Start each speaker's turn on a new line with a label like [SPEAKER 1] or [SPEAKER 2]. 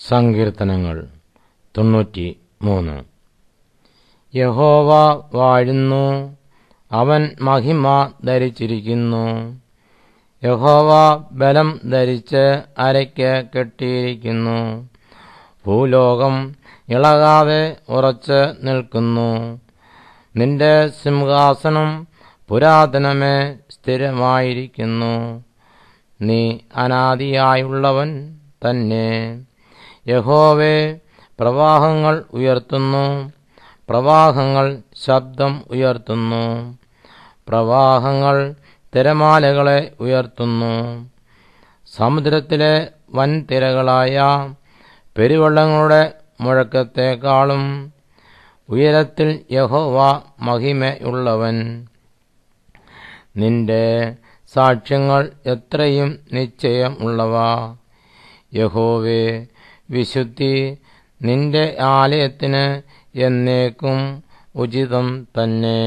[SPEAKER 1] സങ്കീർത്തനങ്ങൾ 93. യഹോവ വാഴുന്നു, അവൻ മഹിമ ധരിച്ചിരിക്കുന്നു. യഹോവ ബലം ധരിച്ച് അരയ്ക്ക് കെട്ടിയിരിക്കുന്നു. ഭൂലോകം ഇളകാതെ ഉറച്ച് നിൽക്കുന്നു. നിന്റെ സിംഹാസനം പുരാതനമേ സ്ഥിരമായിരിക്കുന്നു. നീ അനാദിയായുള്ളവൻ തന്നെ. യഹോവേ, പ്രവാഹങ്ങൾ ഉയർത്തുന്നു, പ്രവാഹങ്ങൾ ശബ്ദം ഉയർത്തുന്നു. പ്രവാഹങ്ങൾ തിരമാലകളെ ഉയർത്തുന്നു. സമുദ്രത്തിലെ വൻതിരകളായ പെരുവെള്ളങ്ങളുടെ മുഴക്കത്തെക്കാളും ഉയരത്തിൽ യഹോവ മഹിമയുള്ളവൻ. നിന്റെ സാക്ഷ്യങ്ങൾ എത്രയും നിശ്ചയമുള്ളവ. യഹോവേ, വിശുദ്ധി നിന്റെ ആലയത്തിന് എന്നേക്കും ഉചിതം തന്നെ.